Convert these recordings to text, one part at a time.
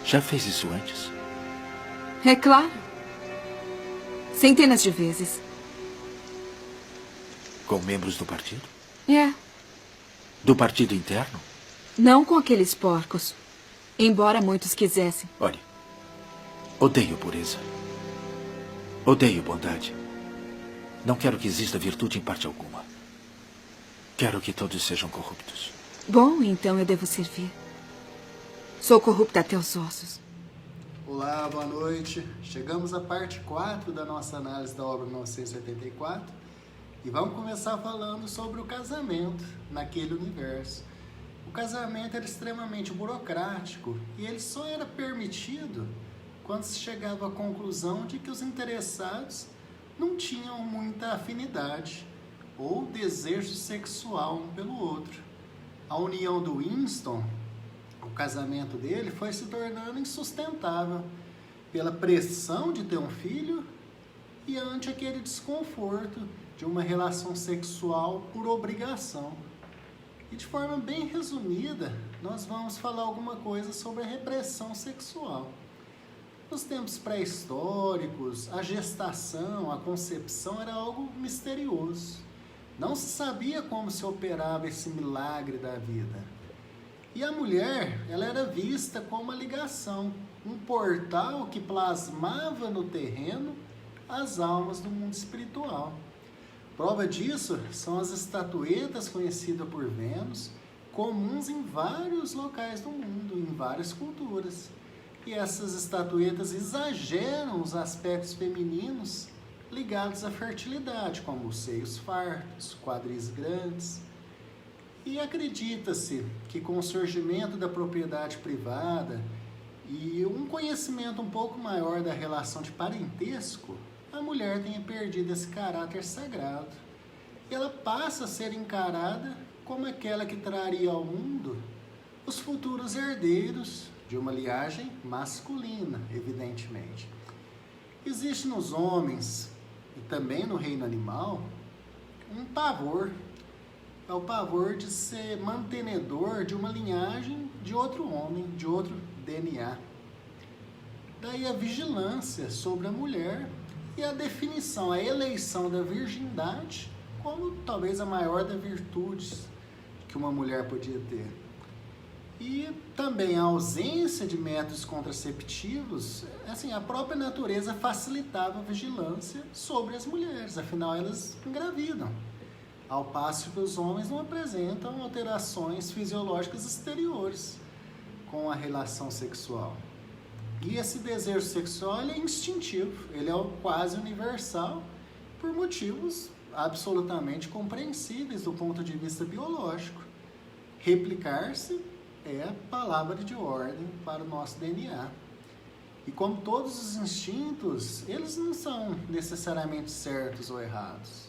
Já fez isso antes? É claro. Centenas de vezes. Com membros do partido? É. Do partido interno? Não com aqueles porcos. Embora muitos quisessem. Olhe, odeio pureza. Odeio bondade. Não quero que exista virtude em parte alguma. Quero que todos sejam corruptos. Bom, então eu devo servir. Sou corrupta até os ossos. Olá, boa noite. Chegamos à parte 4 da nossa análise da obra 1984 e vamos começar falando sobre o casamento naquele universo. O casamento era extremamente burocrático e ele só era permitido quando se chegava à conclusão de que os interessados não tinham muita afinidade ou desejo sexual um pelo outro. A união do Winston, o casamento dele, foi se tornando insustentável pela pressão de ter um filho e ante aquele desconforto de uma relação sexual por obrigação. E de forma bem resumida, nós vamos falar alguma coisa sobre a repressão sexual. Nos tempos pré-históricos, a gestação, a concepção era algo misterioso. Não se sabia como se operava esse milagre da vida. E a mulher, ela era vista como uma ligação, um portal que plasmava no terreno as almas do mundo espiritual. Prova disso são as estatuetas conhecidas por Vênus, comuns em vários locais do mundo, em várias culturas. E essas estatuetas exageram os aspectos femininos ligados à fertilidade, como os seios fartos, quadris grandes. E acredita-se que com o surgimento da propriedade privada e um conhecimento um pouco maior da relação de parentesco, a mulher tenha perdido esse caráter sagrado. E ela passa a ser encarada como aquela que traria ao mundo os futuros herdeiros de uma linhagem masculina, evidentemente. Existe nos homens e também no reino animal um pavor. É o pavor de ser mantenedor de uma linhagem de outro homem, de outro DNA. Daí a vigilância sobre a mulher e a definição, a eleição da virgindade como talvez a maior das virtudes que uma mulher podia ter. E também a ausência de métodos contraceptivos, assim, a própria natureza facilitava a vigilância sobre as mulheres, afinal elas engravidam. Ao passo que os homens não apresentam alterações fisiológicas exteriores com a relação sexual. E esse desejo sexual ele é instintivo, ele é quase universal, por motivos absolutamente compreensíveis do ponto de vista biológico. Replicar-se é a palavra de ordem para o nosso DNA. E como todos os instintos, eles não são necessariamente certos ou errados.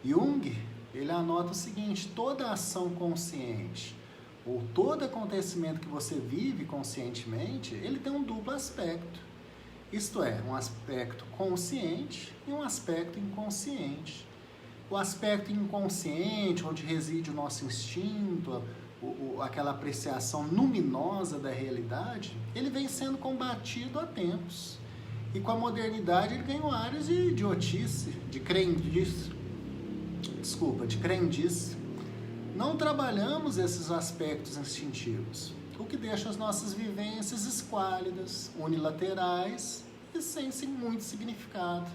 Jung, ele anota o seguinte: toda ação consciente ou todo acontecimento que você vive conscientemente, ele tem um duplo aspecto. Isto é, um aspecto consciente e um aspecto inconsciente. O aspecto inconsciente, onde reside o nosso instinto, aquela apreciação luminosa da realidade, ele vem sendo combatido há tempos. E com a modernidade ele ganhou áreas de idiotice, de crendice. Não trabalhamos esses aspectos instintivos, o que deixa as nossas vivências esquálidas, unilaterais e sem muito significado.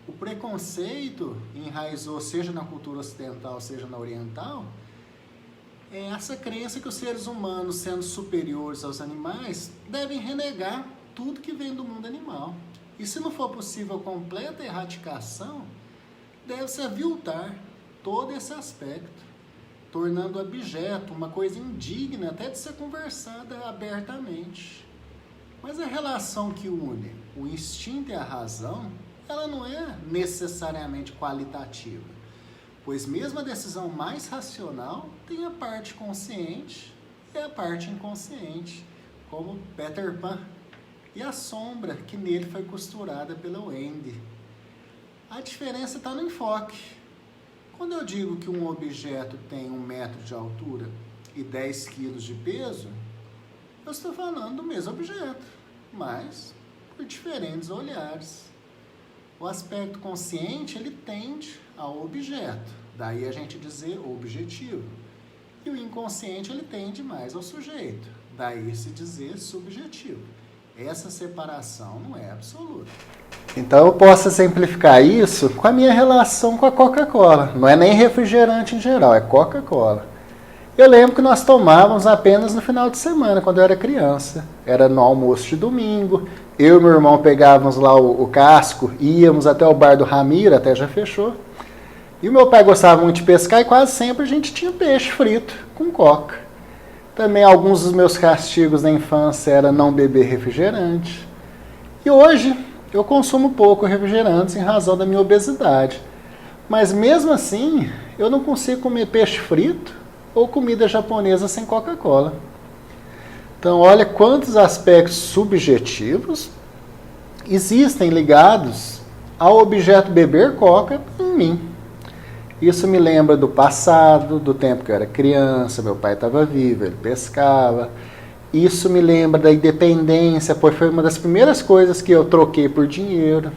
O preconceito enraizou, seja na cultura ocidental, seja na oriental, é essa crença que os seres humanos, sendo superiores aos animais, devem renegar tudo que vem do mundo animal. E se não for possível a completa erradicação, deve-se aviltar todo esse aspecto, tornando abjeto, uma coisa indigna até de ser conversada abertamente. Mas a relação que une o instinto e a razão, ela não é necessariamente qualitativa, pois mesmo a decisão mais racional tem a parte consciente e a parte inconsciente, como Peter Pan e a sombra que nele foi costurada pela Wendy. A diferença está no enfoque. Quando eu digo que um objeto tem 1 metro de altura e 10 quilos de peso, Eu estou falando do mesmo objeto, mas por diferentes olhares. O aspecto consciente, ele tende ao objeto, daí a gente dizer objetivo. E o inconsciente, ele tende mais ao sujeito, daí se dizer subjetivo. Essa separação não é absoluta. Então eu posso exemplificar isso com a minha relação com a Coca-Cola. Não é nem refrigerante em geral, é Coca-Cola. Eu lembro que nós tomávamos apenas no final de semana, quando eu era criança. Era no almoço de domingo. Eu e meu irmão pegávamos lá o casco, íamos até o bar do Ramiro, até já fechou. E o meu pai gostava muito de pescar e quase sempre a gente tinha peixe frito com coca. Também alguns dos meus castigos na infância era não beber refrigerante. E hoje eu consumo pouco refrigerantes em razão da minha obesidade. Mas mesmo assim, eu não consigo comer peixe frito ou comida japonesa sem Coca-Cola. Então, olha quantos aspectos subjetivos existem ligados ao objeto beber Coca em mim. Isso me lembra do passado, do tempo que eu era criança, meu pai estava vivo, ele pescava. Isso me lembra da independência, pois foi uma das primeiras coisas que eu troquei por dinheiro.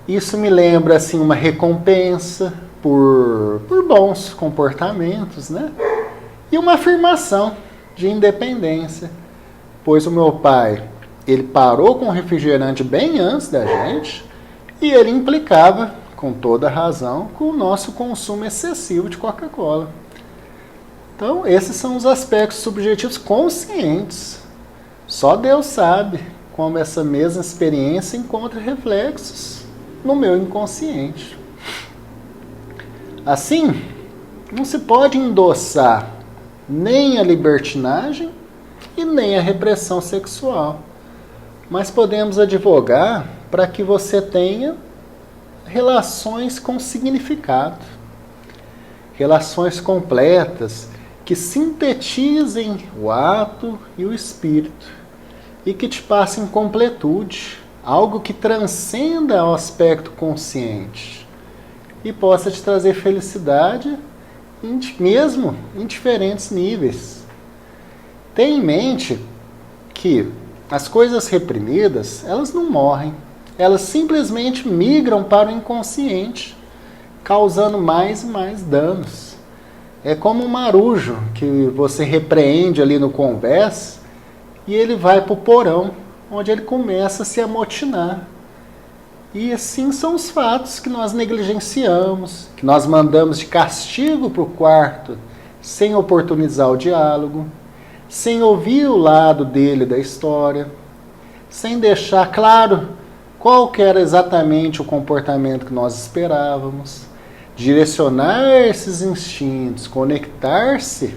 Isso me lembra assim, uma recompensa por bons comportamentos, né? E uma afirmação de independência, pois o meu pai, ele parou com o refrigerante bem antes da gente e ele implicava, com toda razão, com o nosso consumo excessivo de Coca-Cola. Então, esses são os aspectos subjetivos conscientes. Só Deus sabe como essa mesma experiência encontra reflexos no meu inconsciente. Assim, não se pode endossar nem a libertinagem e nem a repressão sexual. Mas podemos advogar para que você tenha relações com significado. Relações completas que sintetizem o ato e o espírito e que te passem completude, algo que transcenda o aspecto consciente e possa te trazer felicidade mesmo em diferentes níveis. Tenha em mente que as coisas reprimidas, elas não morrem, elas simplesmente migram para o inconsciente, causando mais e mais danos. É como um marujo que você repreende ali no convés e ele vai para o porão, onde ele começa a se amotinar. E assim são os fatos que nós negligenciamos, que nós mandamos de castigo para o quarto, sem oportunizar o diálogo, sem ouvir o lado dele da história, sem deixar claro qual que era exatamente o comportamento que nós esperávamos, direcionar esses instintos, conectar-se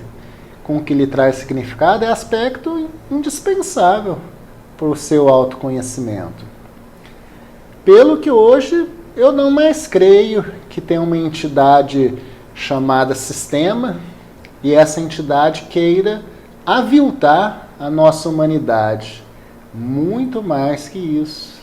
com o que lhe traz significado é aspecto indispensável para o seu autoconhecimento. Pelo que hoje eu não mais creio que tem uma entidade chamada sistema e essa entidade queira aviltar a nossa humanidade. Muito mais que isso.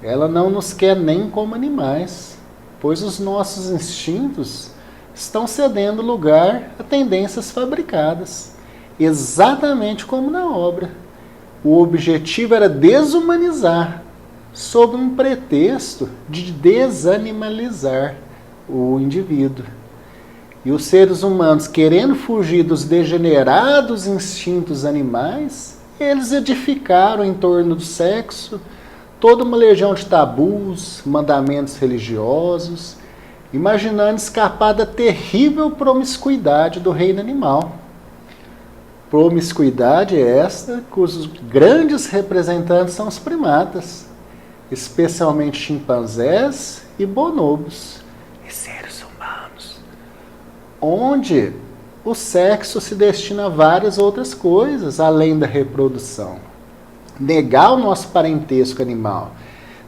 Ela não nos quer nem como animais, pois os nossos instintos estão cedendo lugar a tendências fabricadas, exatamente como na obra. O objetivo era desumanizar, sob um pretexto de desanimalizar o indivíduo. E os seres humanos, querendo fugir dos degenerados instintos animais, eles edificaram em torno do sexo toda uma legião de tabus, mandamentos religiosos, imaginando escapar da terrível promiscuidade do reino animal. Promiscuidade esta cujos grandes representantes são os primatas, especialmente chimpanzés e bonobos, e seres humanos, onde o sexo se destina a várias outras coisas, além da reprodução. Negar o nosso parentesco animal,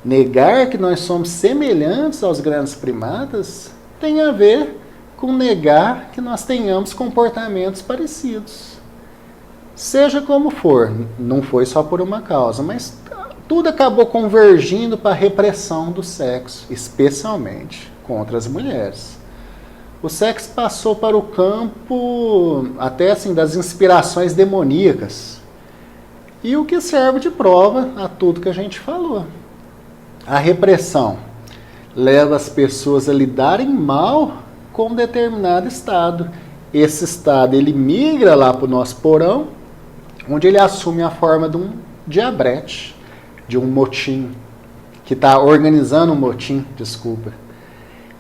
negar que nós somos semelhantes aos grandes primatas, tem a ver com negar que nós tenhamos comportamentos parecidos. Seja como for, não foi só por uma causa, mas tudo acabou convergindo para a repressão do sexo, especialmente contra as mulheres. O sexo passou para o campo até assim das inspirações demoníacas. E o que serve de prova a tudo que a gente falou. A repressão leva as pessoas a lidarem mal com um determinado estado. Esse estado ele migra lá para o nosso porão, onde ele assume a forma de um diabrete, de um motim, que está organizando um motim, desculpa.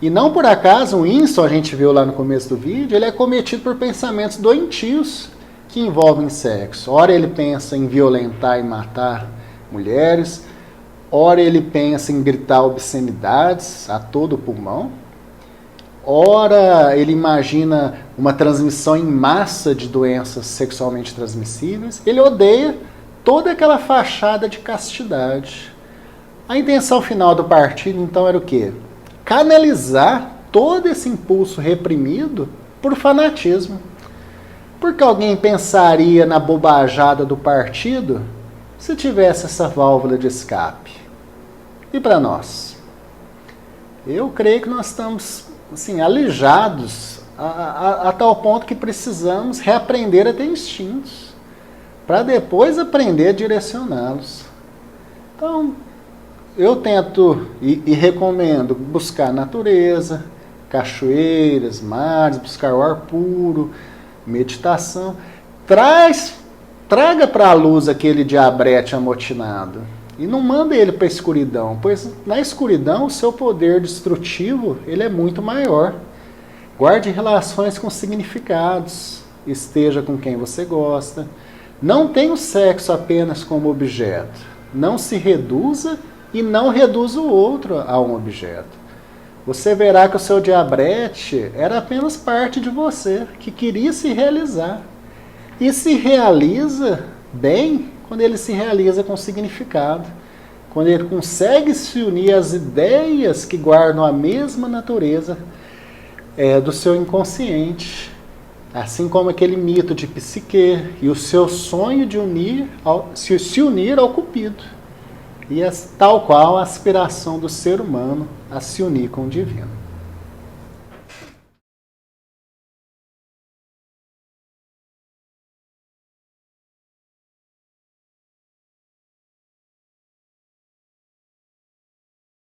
E não por acaso o Winston, a gente viu lá no começo do vídeo, ele é cometido por pensamentos doentios que envolvem sexo. Ora ele pensa em violentar e matar mulheres, ora ele pensa em gritar obscenidades a todo pulmão, ora ele imagina uma transmissão em massa de doenças sexualmente transmissíveis. Ele odeia toda aquela fachada de castidade. A intenção final do partido, então, era o quê? Canalizar todo esse impulso reprimido por fanatismo. Porque alguém pensaria na bobajada do partido se tivesse essa válvula de escape? E para nós? Eu creio que nós estamos assim, alijados a tal ponto que precisamos reaprender a ter instintos para depois aprender a direcioná-los. Então, eu tento e recomendo buscar natureza, cachoeiras, mares, buscar o ar puro, meditação. Traga para a luz aquele diabrete amotinado e não manda ele para a escuridão, pois na escuridão o seu poder destrutivo ele é muito maior. Guarde relações com significados, esteja com quem você gosta. Não tenha o sexo apenas como objeto. Não se reduza e não reduza o outro a um objeto. Você verá que o seu diabrete era apenas parte de você, que queria se realizar. E se realiza bem quando ele se realiza com significado. Quando ele consegue se unir às ideias que guardam a mesma natureza do seu inconsciente. Assim como aquele mito de Psique e o seu sonho de se unir ao Cupido. E tal qual a aspiração do ser humano a se unir com o divino.